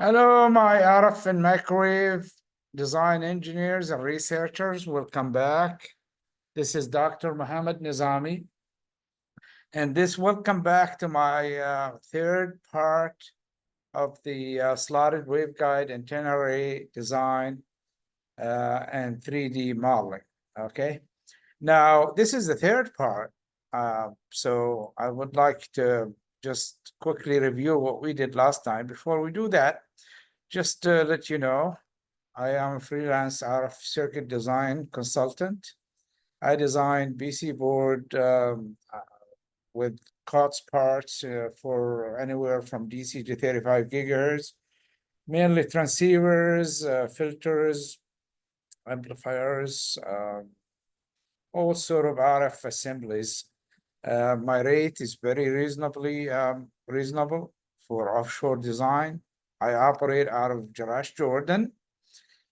Hello, my RF and microwave design engineers and researchers. Welcome back. This is Dr. Mohamed Nezami. And welcome back to my third part of the slotted waveguide antenna array design and 3D modeling. Okay. Now, this is the third part. So I would like to just quickly review what we did last time. Before we do that, just to let you know, I am a freelance RF circuit design consultant. I design PC board with COTS parts for anywhere from DC to 35 gigahertz, mainly transceivers, filters, amplifiers, all sort of RF assemblies. My rate is very reasonable for offshore design. I operate out of Jerash, Jordan,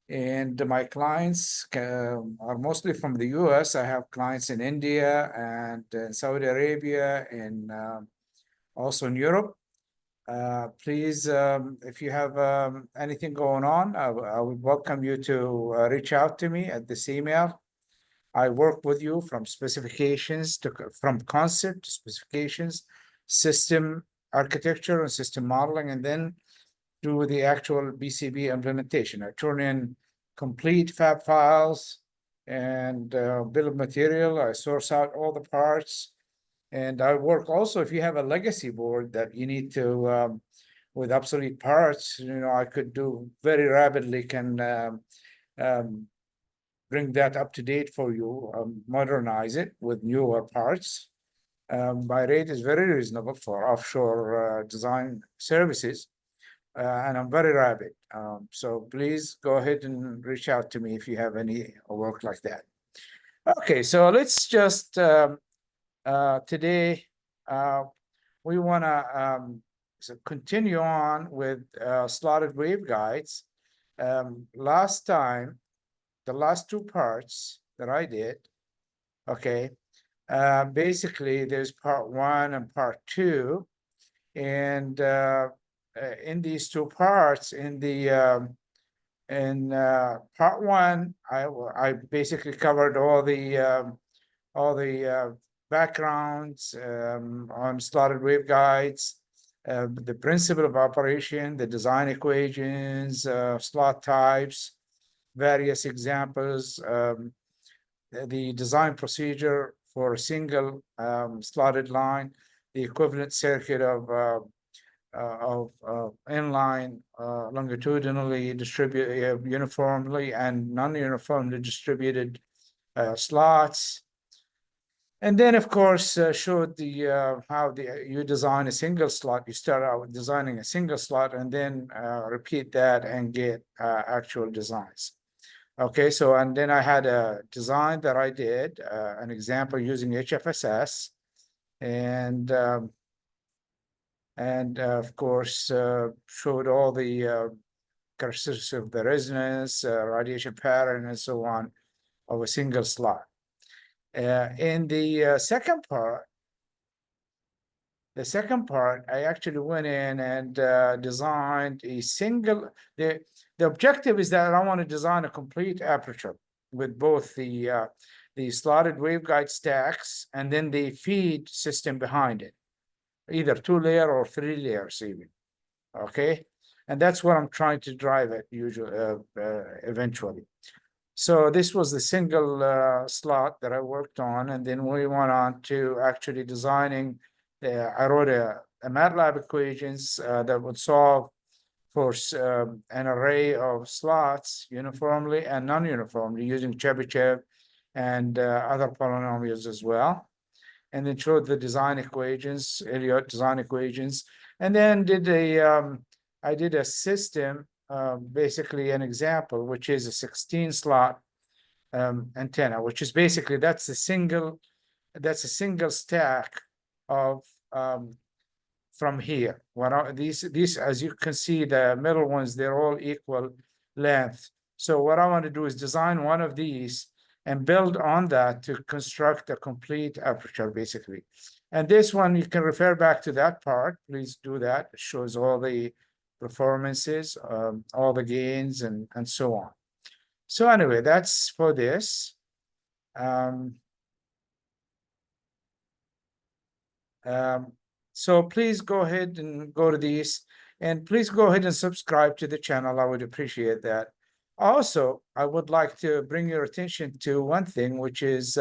and my clients are mostly from the US. I have clients in India and Saudi Arabia and also in Europe. Please, if you have anything going on, I would welcome you to reach out to me at this email. I work with you from specifications from concept to specifications, system architecture and system modeling, and then do the actual BCB implementation. I turn in complete fab files and bill of material. I source out all the parts. And I work also, if you have a legacy board that you need to, with obsolete parts, I could do very rapidly, can bring that up to date for you, modernize it with newer parts. My rate is very reasonable for offshore design services, and I'm very rapid. So please go ahead and reach out to me if you have any work like that. Okay, so let's just today we want to continue on with slotted waveguides. Last time, the last two parts that I did, okay, basically there's part one and part two, and in these two parts, in part one, I basically covered all the backgrounds on slotted waveguides, the principle of operation, the design equations, slot types, various examples, the design procedure for a single slotted line, the equivalent circuit of inline longitudinally distributed uniformly and non-uniformly distributed slots. And then, of course, showed the how you design a single slot. You start out with designing a single slot and then repeat that and get actual designs. Okay, so and then I had a design that I did, an example using HFSS, and of course showed all the characteristics of the resonance, radiation pattern, and so on of a single slot. In the second part, I actually went in and designed a single. The objective is that I want to design a complete aperture with both the slotted waveguide stacks and then the feed system behind it, either 2-layer or 3 layers even. Okay, and that's what I'm trying to drive at usually eventually. So this was the single slot that I worked on, and then we went on to actually designing. I wrote a MATLAB equations that would solve for an array of slots uniformly and non-uniformly using Chebyshev and other polynomials as well. And then showed the design equations, Elliott design equations, and then I did a system, basically an example, which is a 16 slot antenna, which is basically that's a single stack of from here. These, as you can see, the middle ones, they're all equal length. So what I want to do is design one of these and build on that to construct a complete aperture, basically. And this one, you can refer back to that part. Please do that. It shows all the performances, all the gains, and so on. So anyway, that's for this. So please go ahead and go to these, and please go ahead and subscribe to the channel. I would appreciate that. Also, I would like to bring your attention to one thing, which is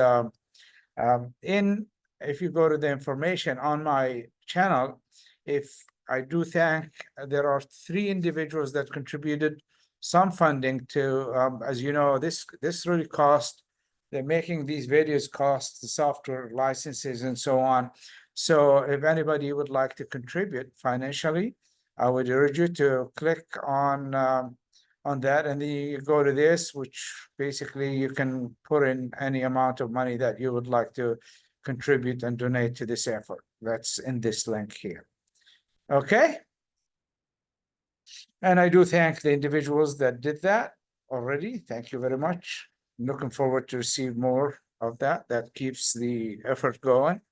if you go to the information on my channel, if I do thank, there are 3 individuals that contributed some funding to, as you know, this really cost, making these videos cost the software licenses and so on. So if anybody would like to contribute financially, I would urge you to click on that, and then you go to this, which basically you can put in any amount of money that you would like to contribute and donate to this effort. That's in this link here. Okay. And I do thank the individuals that did that already. Thank you very much. I'm looking forward to receive more of that. That keeps the effort going.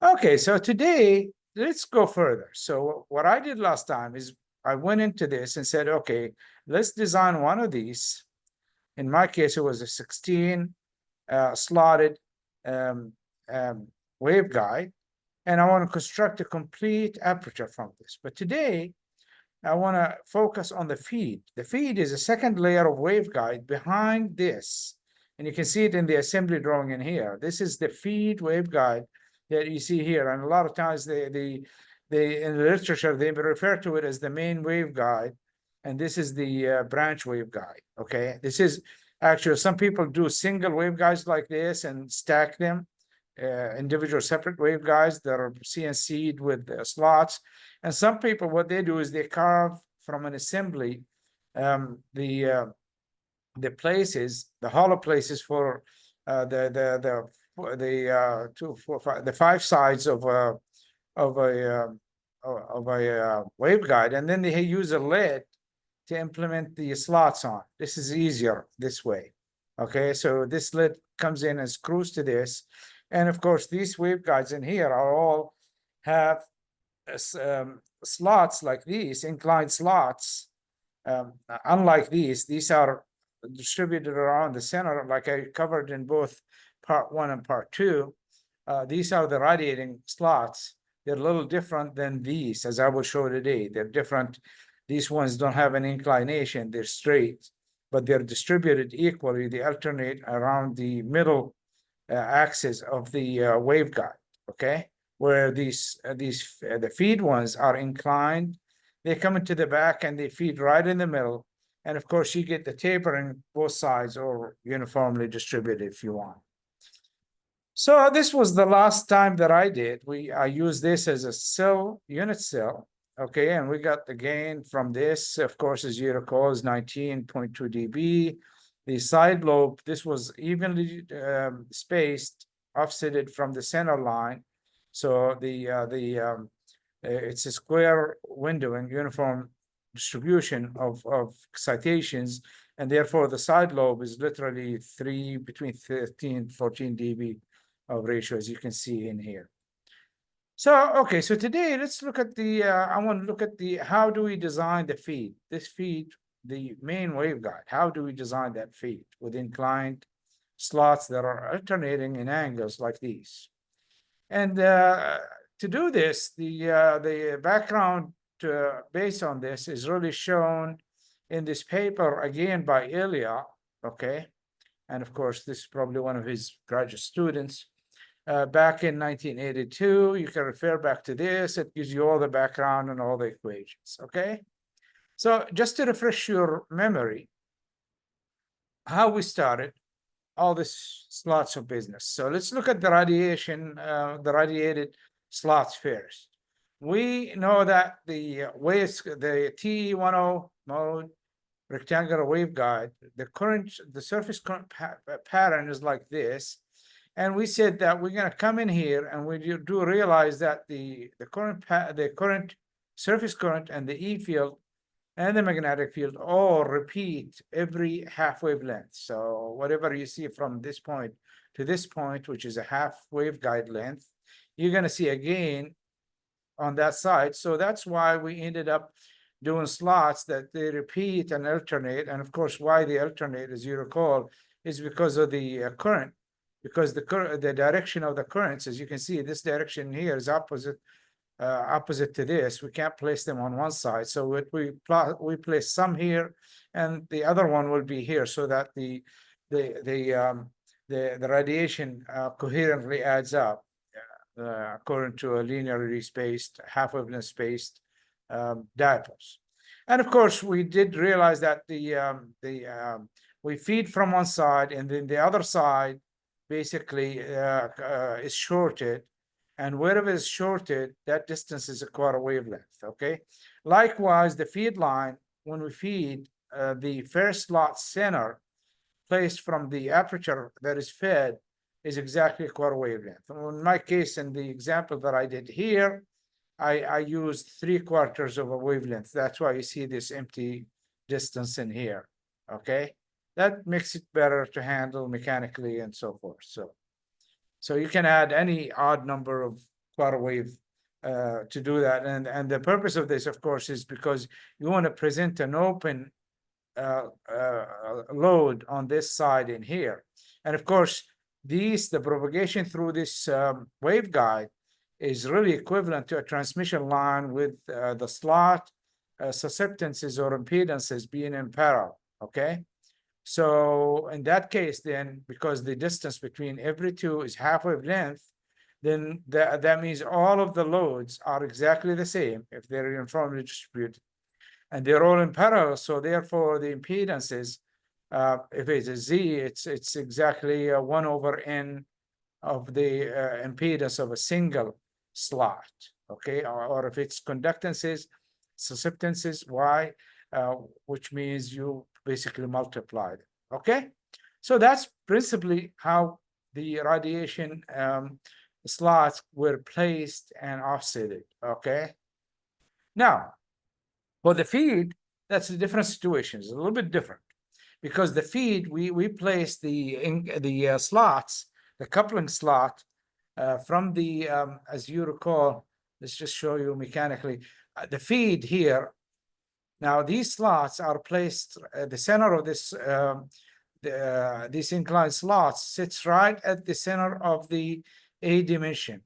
Okay, so today, let's go further. So what I did last time is I went into this and said, okay, let's design one of these. In my case, it was a 16 slotted waveguide, and I want to construct a complete aperture from this. But today, I want to focus on the feed. The feed is a second layer of waveguide behind this, and you can see it in the assembly drawing in here. This is the feed waveguide that you see here, and a lot of times they in the literature they refer to it as the main waveguide, and this is the branch waveguide. Okay, this is actually, some people do single waveguides like this and stack them, individual separate waveguides that are CNC'd with slots. And some people, what they do is they carve from an assembly the places, the hollow places for the 5 sides of a waveguide, and then they use a lid to implement the slots on. This is easier this way. Okay, so this lid comes in and screws to this, and of course these waveguides in here are all have slots like these, inclined slots. Unlike these are distributed around the center, like I covered in both part 1 and part 2. These are the radiating slots. They're a little different than these, as I will show today. They're different. These ones don't have an inclination, they're straight, but they're distributed equally. They alternate around the middle axis of the waveguide, okay? Where the feed ones are inclined, they come into the back and they feed right in the middle. And of course, you get the tapering both sides or uniformly distributed if you want. So this was the last time that I did. I used this as a cell, unit cell, okay? And we got the gain from this, of course, as you recall, is 19.2 dB. The side lobe, this was evenly spaced, offsetted from the center line. So it's a square windowing, uniform distribution of citations, and therefore the side lobe is literally between 13 and 14 dB of ratio, as you can see in here. So, okay, so today let's look at I want to look at how do we design the feed? This feed, the main waveguide, how do we design that feed with inclined slots that are alternating in angles like these? And to do this, the background based on this is really shown in this paper, again, by Ilya, okay? And of course, this is probably one of his graduate students. Back in 1982, you can refer back to this. It gives you all the background and all the equations, okay? So just to refresh your memory, how we started all this slots of business. So let's look at the radiated slots first. We know that the TE10 mode rectangular waveguide, the surface current pattern is like this. And we said that we're going to come in here and we do realize that the current surface current and the E field and the magnetic field all repeat every half wavelength. So whatever you see from this point to this point, which is a half waveguide length, you're going to see a gain on that side. So that's why we ended up doing slots that they repeat and alternate. And of course, why they alternate, as you recall, is because of the current, because the direction of the currents, as you can see, this direction here is opposite to this. We can't place them on one side. So we place some here, and the other one will be here, so that the radiation coherently adds up according to a linearly spaced, half-wavelength spaced dipoles. And of course, we did realize that we feed from one side, and then the other side basically is shorted. And wherever it's shorted, that distance is a quarter wavelength, okay? Likewise, the feed line, when we feed the first slot center placed from the aperture that is fed, is exactly a quarter wavelength. In my case, in the example that I did here, I used 3/4 of a wavelength. That's why you see this empty distance in here, okay? That makes it better to handle mechanically and so forth. So you can add any odd number of quarter wave to do that. And the purpose of this, of course, is because you want to present an open load on this side in here. And of course, the propagation through this waveguide is really equivalent to a transmission line with the slot susceptances or impedances being in parallel, okay? So in that case, then, because the distance between every two is half wavelength, then that means all of the loads are exactly the same if they're uniformly distributed, and they're all in parallel. So therefore, the impedances, if it's a Z, it's exactly 1/n of the impedance of a single slot, okay? Or if it's conductances, susceptances, Y, which means you basically multiplied, okay? So that's principally how the radiation slots were placed and offsetted, okay? Now, for the feed, that's a different situation. It's a little bit different, because the feed, we place the slots, the coupling slot from the, as you recall, let's just show you mechanically, the feed here. Now, these slots are placed at the center of this, these inclined slots sits right at the center of the A dimension,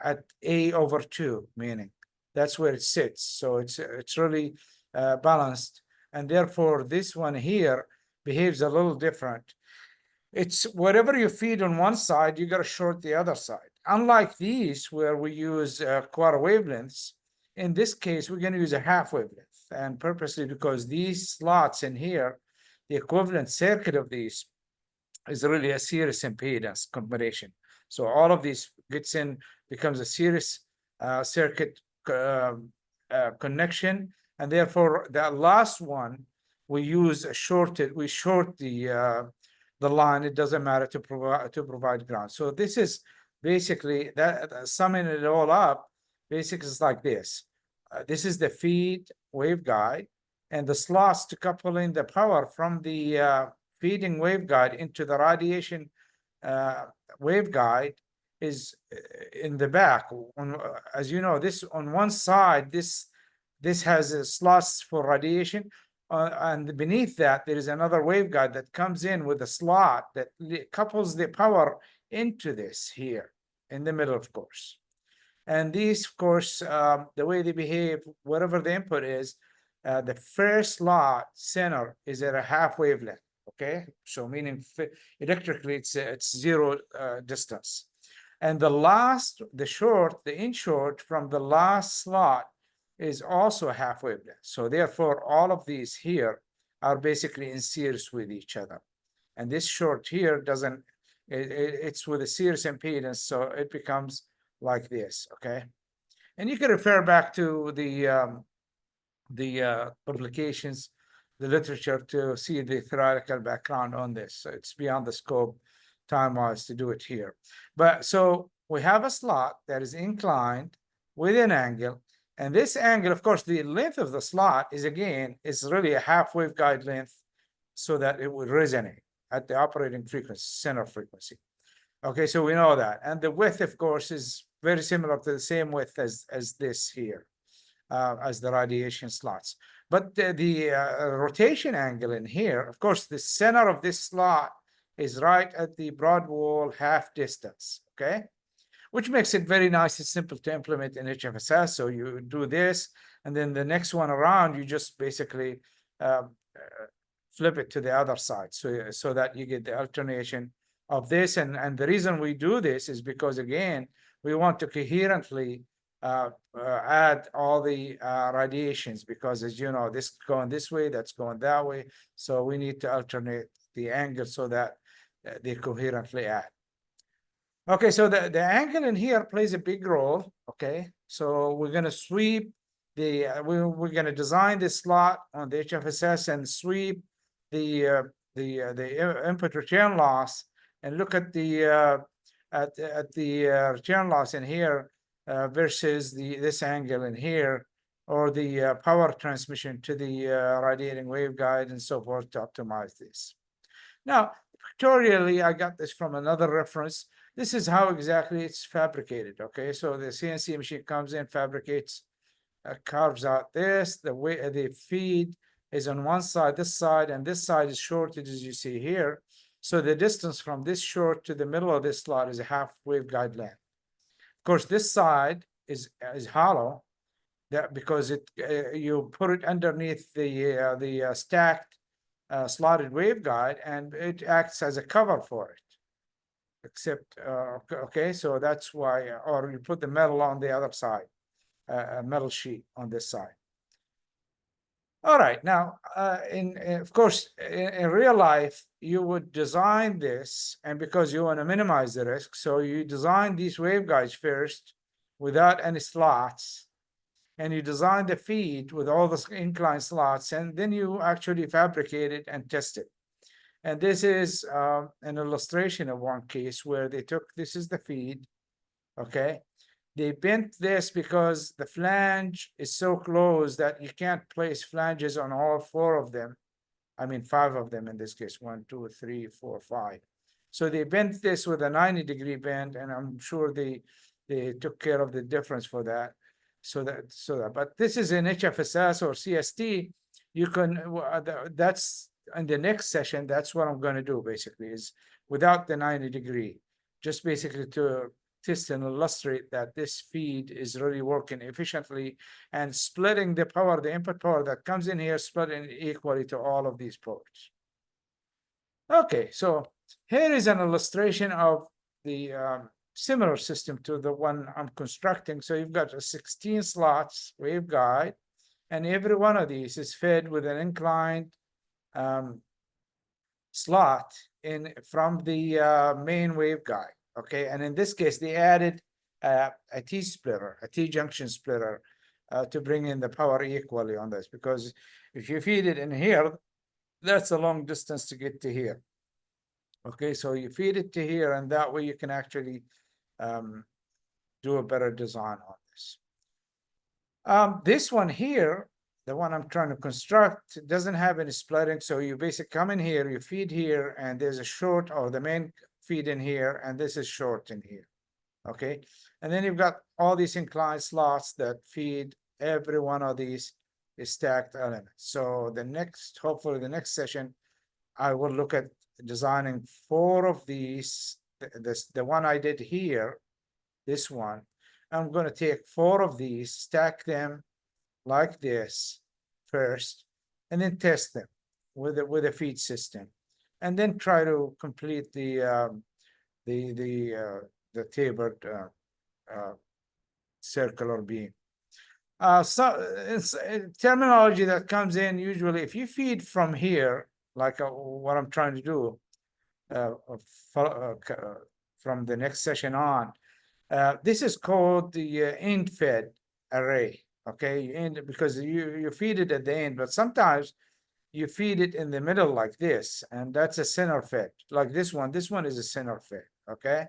at A/2, meaning that's where it sits. So it's really balanced. And therefore, this one here behaves a little different. It's whatever you feed on one side, you got to short the other side. Unlike these, where we use quarter wavelengths, in this case, we're going to use a half wavelength. And purposely, because these slots in here, the equivalent circuit of these is really a series impedance combination. So all of these gets in, becomes a series circuit connection. And therefore, that last one, we use a shorted, we short the line. It doesn't matter to provide ground. So this is basically that, summing it all up, basically is like this. This is the feed waveguide, and the slots to couple in the power from the feeding waveguide into the radiation waveguide is in the back. As you know, this on one side, this has slots for radiation, and beneath that there is another waveguide that comes in with a slot that couples the power into this here in the middle, of course. And these, of course, the way they behave, whatever the input is, the first slot center is at a half wavelength, okay? So meaning electrically, it's zero distance. And the in short from the last slot is also a half wavelength. So therefore, all of these here are basically in series with each other. And this short here doesn't, it's with a series impedance, so it becomes like this, okay? And you can refer back to the publications, the literature, to see the theoretical background on this. So it's beyond the scope time-wise to do it here. But so we have a slot that is inclined with an angle, and this angle, of course, the length of the slot is really a half waveguide length, so that it would resonate at the operating frequency, center frequency. Okay, so we know that. And the width, of course, is very similar to the same width as this here, as the radiation slots. But the rotation angle in here, of course, the center of this slot is right at the broad wall half distance, okay? Which makes it very nice and simple to implement in HFSS. So you do this, and then the next one around, you just basically flip it to the other side, so that you get the alternation of this. And the reason we do this is because, again, we want to coherently add all the radiations, because, as you know, this going this way, that's going that way. So we need to alternate the angle so that they coherently add. Okay, so the angle in here plays a big role. Okay, so we're going to sweep the we're going to design this slot on the HFSS and sweep the input return loss, and look at the return loss in here versus this angle in here, or the power transmission to the radiating waveguide and so forth, to optimize this. Now, pictorially, I got this from another reference. This is how exactly it's fabricated. Okay, so the CNC machine comes in, fabricates, carves out this. The feed is on one side, this side, and this side is shorted, as you see here. So the distance from this short to the middle of this slot is a half waveguide length. Of course, this side is hollow, that because you put it underneath the stacked slotted waveguide, and it acts as a cover for it. Except, okay, so that's why, or you put the metal on the other side, a metal sheet on this side. All right, now, of course, in real life, you would design this, and because you want to minimize the risk, so you design these waveguides first without any slots, and you design the feed with all the incline slots, and then you actually fabricate it and test it. And this is an illustration of one case where they took, this is the feed, okay? They bent this because the flange is so close that you can't place flanges on all four of them. I mean, five of them in this case, 1, 2, 3, 4, 5. So they bent this with a 90-degree bend, and I'm sure they took care of the difference for that. But this is in HFSS or CST. You can, that's in the next session, that's what I'm going to do basically, is without the 90-degree, just basically to test and illustrate that this feed is really working efficiently and splitting the power, the input power that comes in here, splitting equally to all of these ports. Okay, so here is an illustration of the similar system to the one I'm constructing. So you've got a 16 slots waveguide, and every one of these is fed with an inclined slot in from the main waveguide. Okay, and in this case, they added a T-splitter, a T-junction splitter, to bring in the power equally on this, because if you feed it in here, that's a long distance to get to here. Okay, so you feed it to here, and that way you can actually do a better design on this. This one here, the one I'm trying to construct, doesn't have any splitting. So you basically come in here, you feed here, and there's a short, or the main feed in here, and this is short in here. Okay, and then you've got all these inclined slots that feed every one of these stacked elements. So the next, hopefully the next session, I will look at designing 4 of these. The one I did here, this one, I'm going to take 4 of these, stack them like this first, and then test them with a feed system, and then try to complete the tapered circular beam. So it's terminology that comes in usually if you feed from here, like what I'm trying to do from the next session on. This is called the end fed array. Okay, because you feed it at the end, but sometimes you feed it in the middle like this, and that's a center fed, like this one. This one is a center fed. Okay,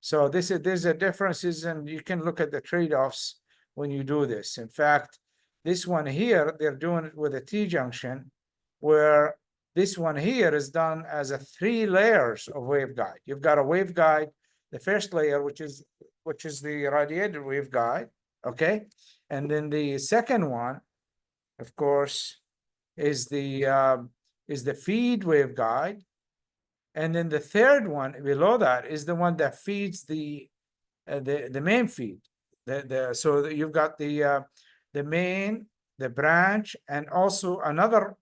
so there's a differences, and you can look at the trade-offs when you do this. In fact, this one here, they're doing it with a T-junction, where this one here is done as a 3 layers of waveguide. You've got a waveguide, the first layer, which is the radiated waveguide, okay? And then the second one, of course, is the feed waveguide. And then the third one below that is the one that feeds the main feed. So you've got the main, the branch, and also another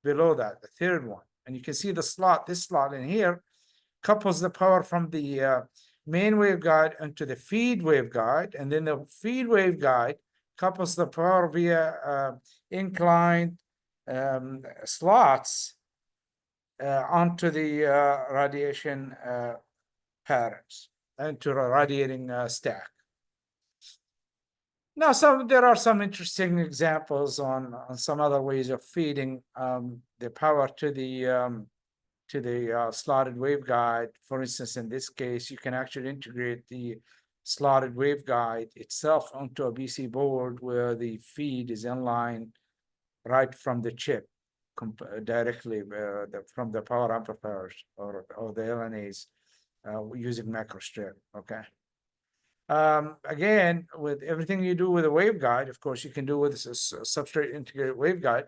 below that, the third one. And you can see the slot, this slot in here couples the power from the main waveguide into the feed waveguide, and then the feed waveguide couples the power via inclined slots onto the radiation patterns, into a radiating stack. Now, there are some interesting examples on some other ways of feeding the power to the slotted waveguide. For instance, in this case, you can actually integrate the slotted waveguide itself onto a PC board where the feed is inline right from the chip, directly from the power amplifiers or the LNAs using microstrip. Okay. Again, with everything you do with a waveguide, of course, you can do with a substrate integrated waveguide.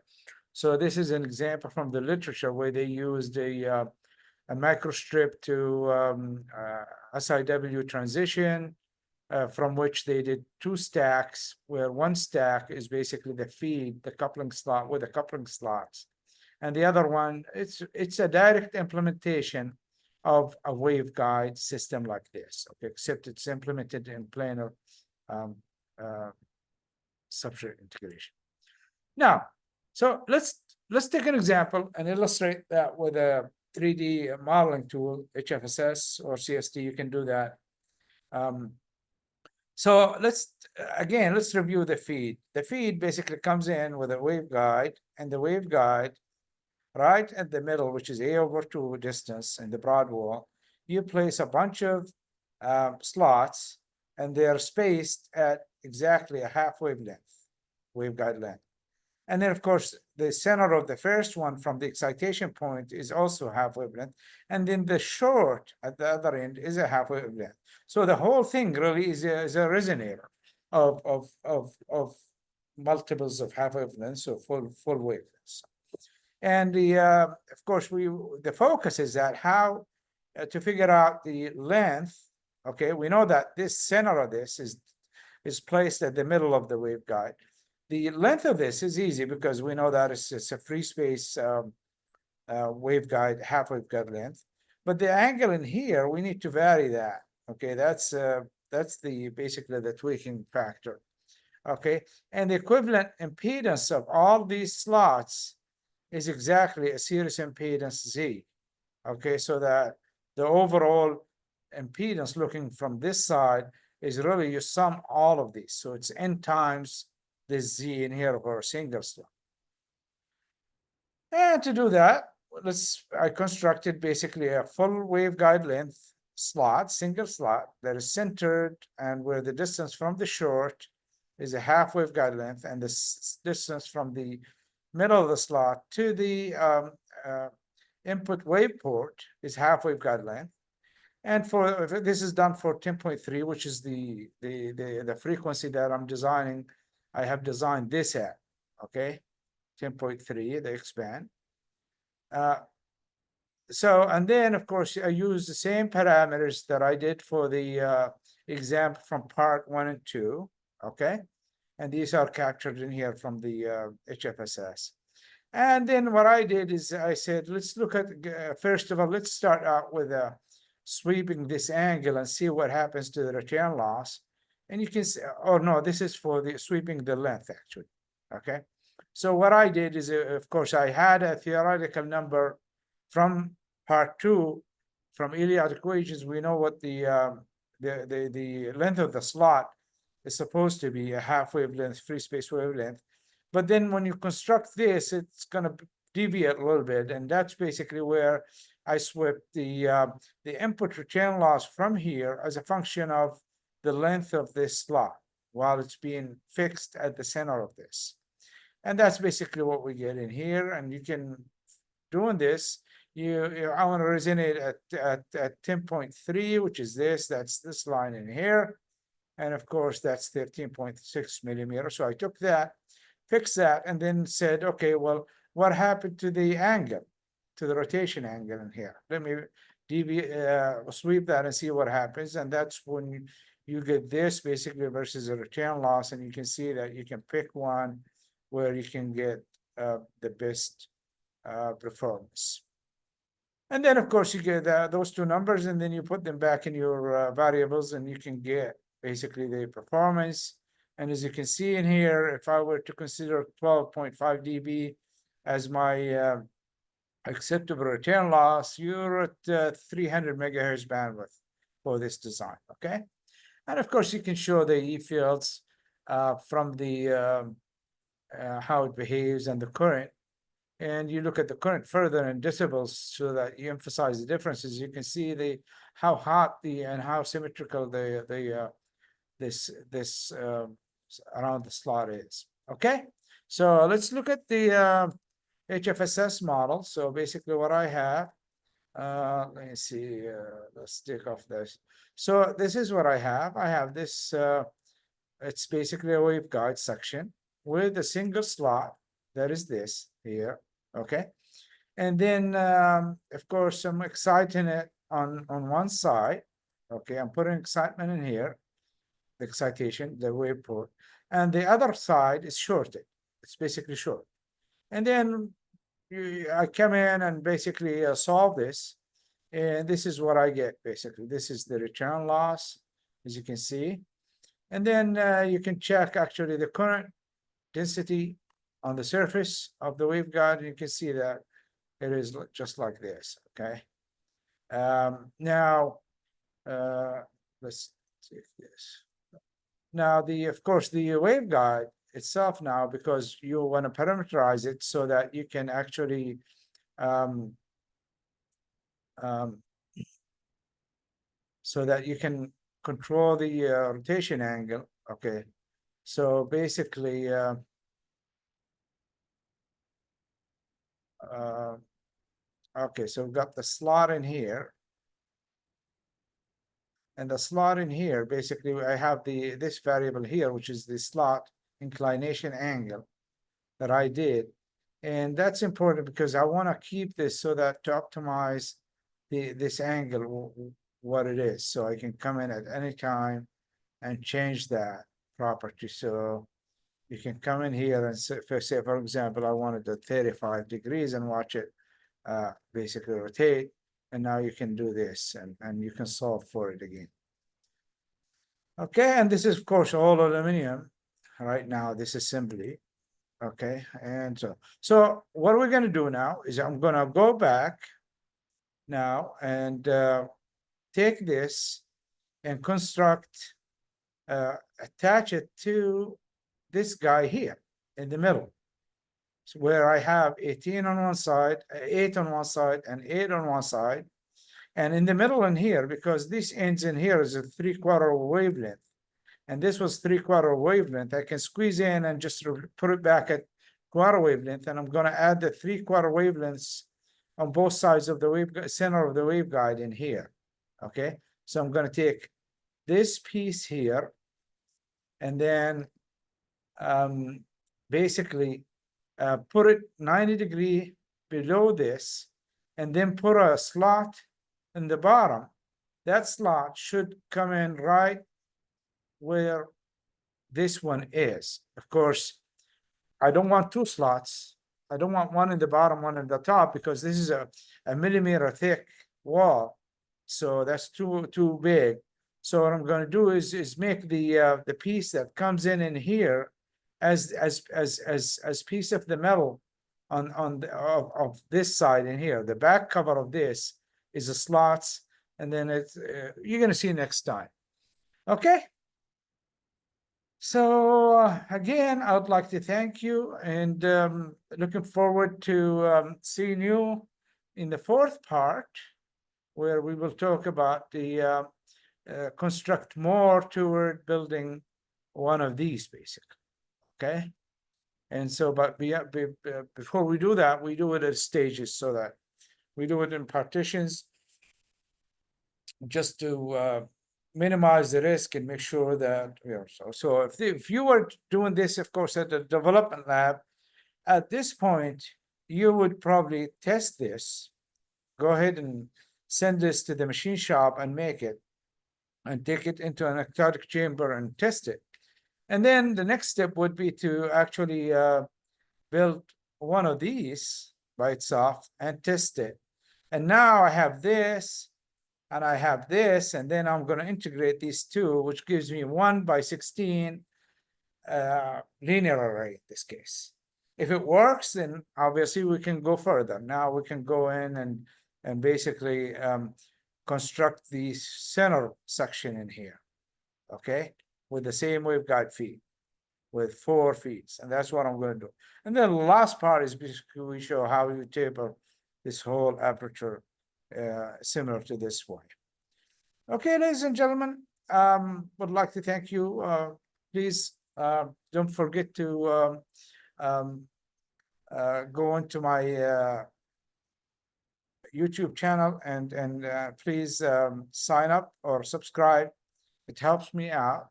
So this is an example from the literature where they used a microstrip to SIW transition, from which they did two stacks, where one stack is basically the feed, the coupling slot with the coupling slots. And the other one, it's a direct implementation of a waveguide system like this, okay, except it's implemented in planar substrate integration. Now, so let's take an example and illustrate that with a 3D modeling tool, HFSS or CST. You can do that. So let's review the feed. The feed basically comes in with a waveguide, and the waveguide right at the middle, which is A/2 distance in the broad wall, you place a bunch of slots, and they are spaced at exactly a half waveguide length. And then, of course, the center of the first one from the excitation point is also half wavelength. And then the short at the other end is a half wavelength. So the whole thing really is a resonator of multiples of half wavelengths, so full wavelengths. And of course, the focus is that how to figure out the length. Okay, we know that this center of this is placed at the middle of the waveguide. The length of this is easy because we know that it's a free space waveguide, half waveguide length. But the angle in here, we need to vary that. Okay, that's basically the tweaking factor. Okay, and the equivalent impedance of all these slots is exactly a series impedance Z. Okay, so that the overall impedance looking from this side is really you sum all of these. So it's N times this Z in here for a single slot. And to do that, I constructed basically a full waveguide length slot, single slot that is centered and where the distance from the short is a half waveguide length, and the distance from the middle of the slot to the input wave port is half waveguide length. And this is done for 10.3, which is the frequency that I'm designing. I have designed this at, okay, 10.3, the expand. So, and then of course, I use the same parameters that I did for the example from part 1 and 2, okay? And these are captured in here from the HFSS. And then what I did is I said, let's look at, first of all, let's start out with sweeping this angle and see what happens to the return loss. And you can see, oh no, this is for the sweeping the length actually, okay? So what I did is, of course, I had a theoretical number from part 2, from Elliott equations. We know what the length of the slot is supposed to be, a half wavelength, free space wavelength. But then when you construct this, it's going to deviate a little bit. And that's basically where I swept the input return loss from here as a function of the length of this slot while it's being fixed at the center of this. And that's basically what we get in here. And you can, doing this, I want to resonate at 10.3, which is that's this line in here. And of course, that's 13.6 millimeters. So I took that, fixed that and then said, okay, well, what happened to the angle, to the rotation angle in here? Let me sweep that and see what happens. And that's when you get this basically versus a return loss. And you can see that you can pick one where you can get the best performance. And then, of course, you get those two numbers, and then you put them back in your variables, and you can get basically the performance. And as you can see in here, if I were to consider 12.5 dB as my acceptable return loss, you're at 300 megahertz bandwidth for this design, okay? And of course, you can show the E fields from the how it behaves and the current. And you look at the current further in decibels so that you emphasize the differences. You can see how hot and how symmetrical this around the slot is. Okay, so let's look at the HFSS model. So basically, what I have, let me see. Let's take off this. So this is what I have. I have this. It's basically a waveguide section with a single slot. That is this here. Okay, and then of course I'm exciting it on one side. Okay, I'm putting excitement in here, the excitation, the wave port, and the other side is shorted. It's basically short. And then I come in and basically solve this, and this is what I get basically. This is the return loss, as you can see, and then you can check actually the current density on the surface of the waveguide. You can see that it is just like this, okay? Now, let's take this. Now, of course, the waveguide itself now, because you want to parameterize it so that you can actually so that you can control the rotation angle, okay? So basically, okay, so we've got the slot in here. And the slot in here, basically, I have this variable here, which is the slot inclination angle that I did. And that's important because I want to keep this so that to optimize this angle, what it is. So I can come in at any time and change that property. So you can come in here and say, for example, I wanted at 35 degrees and watch it basically rotate. And now you can do this and you can solve for it again. Okay, and this is of course all aluminum right now, this assembly. Okay, and so what we're going to do now is I'm going to go back now and take this and construct, attach it to this guy here in the middle. So where I have 18 on one side, 8 on one side, and 8 on one side. And in the middle in here, because this ends in here is a 3/4 wavelength, and this was 3/4 wavelength, I can squeeze in and just put it back at quarter wavelength, and I'm going to add the 3/4 wavelengths on both sides of the center of the waveguide in here. Okay, so I'm going to take this piece here, and then basically put it 90 degrees below this, and then put a slot in the bottom. That slot should come in right where this one is. Of course, I don't want two slots. I don't want one in the bottom, one in the top, because this is a millimeter thick wall. So that's too big. So what I'm going to do is make the piece that comes in here as piece of the metal of this side in here. The back cover of this is the slots, and then it's you're going to see next time. Okay. So again, I would like to thank you, and looking forward to seeing you in the fourth part, where we will talk about the construct more toward building one of these, basically. Okay. And so, but before we do that, we do it at stages, so that we do it in partitions, just to minimize the risk and make sure that, so if you were doing this, of course, at the development lab, at this point, you would probably test this, go ahead and send this to the machine shop and make it, and take it into an exotic chamber and test it. And then the next step would be to actually build one of these by itself and test it. And now I have this, and I have this, and then I'm going to integrate these two, which gives me 1/16 linear array in this case. If it works, then obviously we can go further. Now we can go in and basically construct the center section in here, okay, with the same waveguide feed, with 4 feeds, and that's what I'm going to do. And then the last part is basically we show how you taper this whole aperture similar to this way. Okay, ladies and gentlemen, would like to thank you. Please don't forget to go into my YouTube channel and please sign up or subscribe. It helps me out.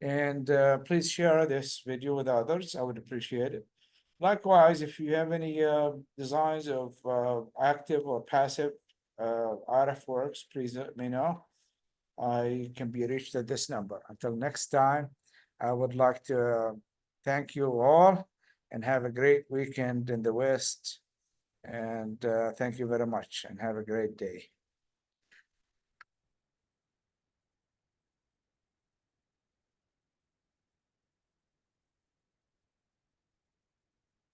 And please share this video with others. I would appreciate it. Likewise, if you have any designs of active or passive RF works, please let me know. I can be reached at this number. Until next time, I would like to thank you all and have a great weekend in the West. And thank you very much and have a great day.